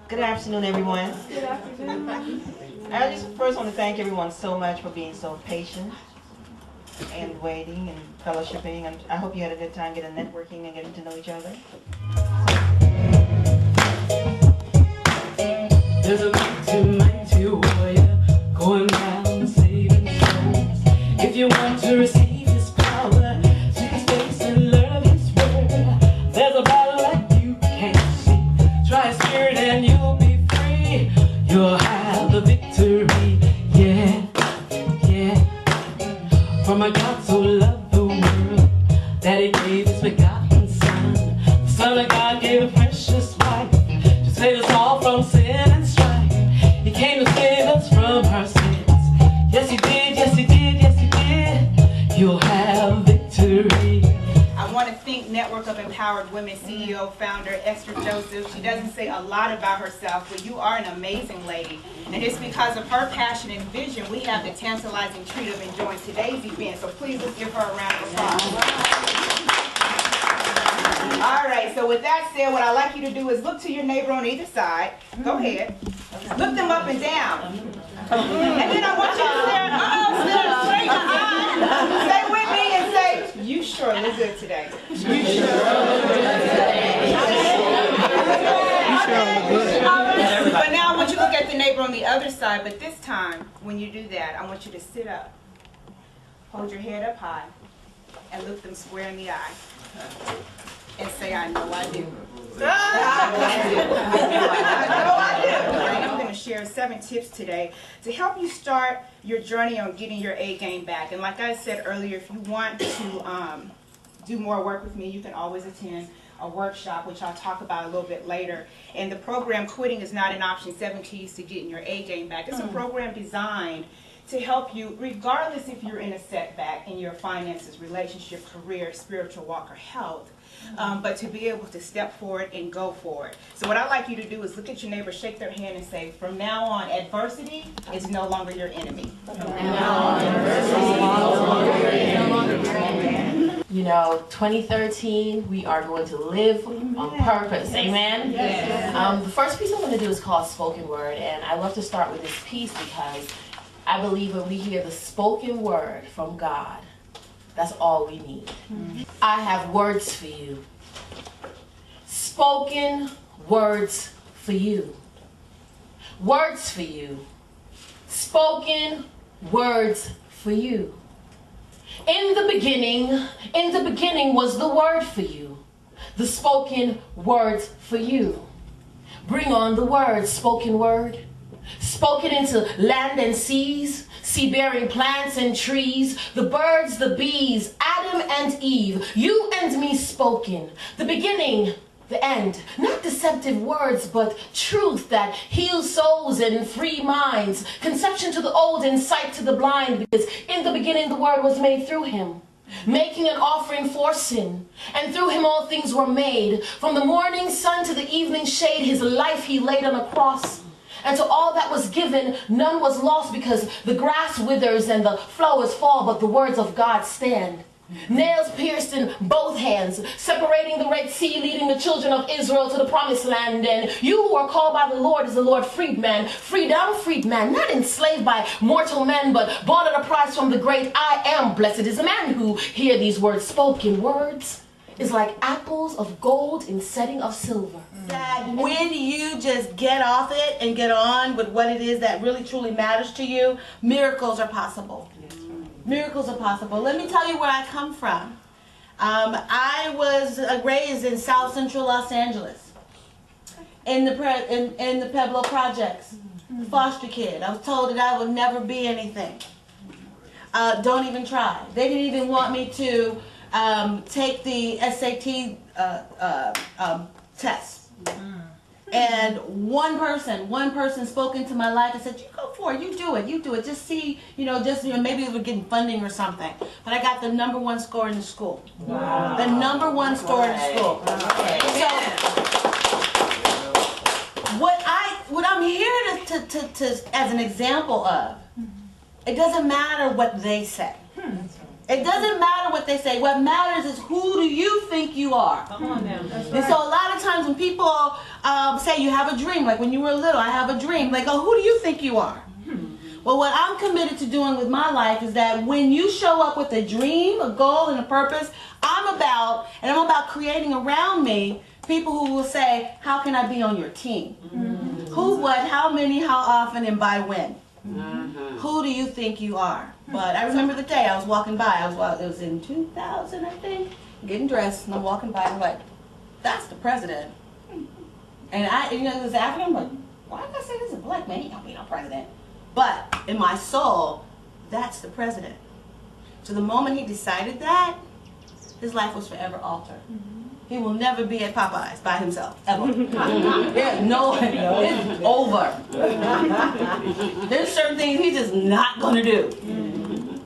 Good afternoon, everyone. Good afternoon. I just first want to thank everyone so much for being so patient and waiting and fellowshipping. And I hope you had a good time getting networking and getting to know each other. There's a mighty warrior going around saving souls. If you want to receive his power, seek his face and learn of his word. There's a battle that you can't see. Try his spirit and you'll be free. You'll have the victory. Yeah, yeah. For my God so loved the world that he gave his begotten Son. The Son of God gave a precious life to save us all from sin and strife. He came to save us from our sins. Yes, he did, yes, he did, yes, he did. You'll have victory. I want to thank Network of Empowered Women CEO founder Esther Joseph. She doesn't say a lot about herself, but you are an amazing lady. And it's because of her passion and vision we have the tantalizing treat of enjoying today's event. So please let's give her a round of applause. All right, so with that said, what I'd like you to do is look to your neighbor on either side. Go ahead. Look them up and down. And then I want you to stare straight in the eye. Stay with me and say, you sure look good today. You sure look good today. But now I want you to look at the neighbor on the other side, but this time, when you do that, I want you to sit up, hold your head up high, and look them square in the eye. And say, I know I do. I'm going to share 7 tips today to help you start your journey on getting your A game back. And like I said earlier, if you want to do more work with me, you can always attend a workshop, which I'll talk about a little bit later. And the program, Quitting is Not an Option, 7 Keys to Getting Your A game back. It's a program designed to help you, regardless if you're in a setback in your finances, relationship, career, spiritual walk, or health. But to be able to step forward and go forward. So what I'd like you to do is look at your neighbor, shake their hand, and say, from now on, adversity is no longer your enemy. You know, 2013, we are going to live on purpose. Amen? Yes. The first piece I'm going to do is called spoken word. And I love to start with this piece because I believe when we hear the spoken word from God, that's all we need. I have words for you. Spoken words for you. Words for you. Spoken words for you. In the beginning was the word for you. The spoken words for you. Bring on the word, spoken word. Spoken into land and seas, sea-bearing plants and trees, the birds, the bees, Adam and Eve, you and me spoken, the beginning, the end, not deceptive words, but truth that heals souls and free minds, conception to the old and sight to the blind, because in the beginning the word was made through him, making an offering for sin, and through him all things were made. From the morning sun to the evening shade, his life he laid on a cross. And to all that was given, none was lost, because the grass withers and the flowers fall, but the words of God stand. Nails pierced in both hands, separating the Red Sea, leading the children of Israel to the promised land. And you who are called by the Lord is the Lord freedman, freedman, not enslaved by mortal men, but bought at a price from the great I am. Blessed is the man who hear these words spoken. Words is like apples of gold in setting of silver. That when you just get off it and get on with what it is that really truly matters to you, miracles are possible. Miracles are possible. Let me tell you where I come from. I was raised in South Central Los Angeles, in the Pueblo projects, foster kid. I was told that I would never be anything. Don't even try. They didn't even want me to take the SAT test. And one person spoke into my life and said, you go for it, you do it, just see, maybe we were getting funding or something. But I got the #1 score in the school. Wow. The #1 score in the school. Okay. So, what I'm here to as an example of, it doesn't matter what they say. It doesn't matter what they say. What matters is who do you think you are. Come on now. That's And so a lot of times when people say you have a dream, like when you were little, I have a dream. Like, oh, who do you think you are? Well, what I'm committed to doing with my life is that when you show up with a dream, a goal, and a purpose, I'm about creating around me people who will say, how can I be on your team? Who, what, how many, how often, and by when? Who do you think you are? But I remember the day I was walking by. It was in 2000, I think, getting dressed, and I'm walking by, and I'm like, that's the president. And it was African. I'm like, why did I say this is a black man? He don't be no president. But in my soul, that's the president. So the moment he decided that, his life was forever altered. He will never be at Popeyes by himself, ever. Yeah, no, it's over. There's certain things he's just not going to do.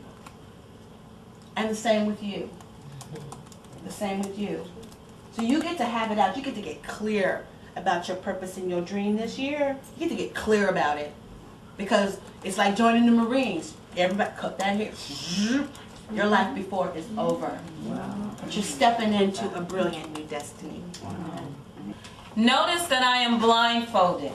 And the same with you. The same with you. So you get to have it out. You get to get clear about your purpose and your dream this year. You get to get clear about it. Because it's like joining the Marines. Everybody cut that here. Your life before is over. But you're stepping into a brilliant new destiny. Notice that I am blindfolded.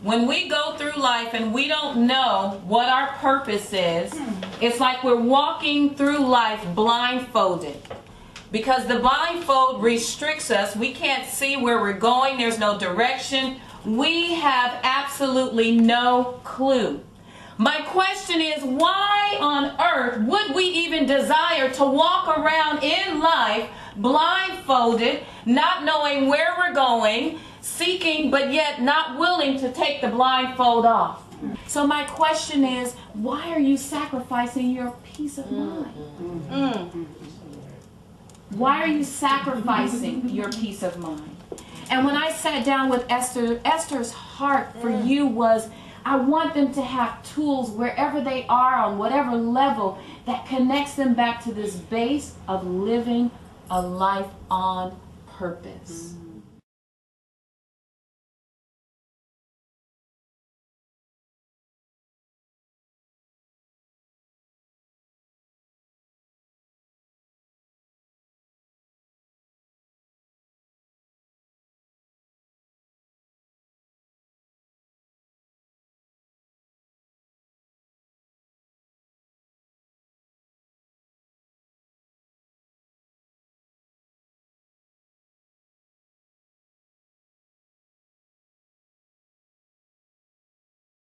When we go through life and we don't know what our purpose is, it's like we're walking through life blindfolded. Because the blindfold restricts us. We can't see where we're going. There's no direction. We have absolutely no clue. My question is, why on earth would we even desire to walk around in life blindfolded, not knowing where we're going, seeking, but yet not willing to take the blindfold off? So my question is, why are you sacrificing your peace of mind? Why are you sacrificing your peace of mind? And when I sat down with Esther, Esther's heart for you was, I want them to have tools wherever they are, on whatever level, that connects them back to this base of living a life on purpose.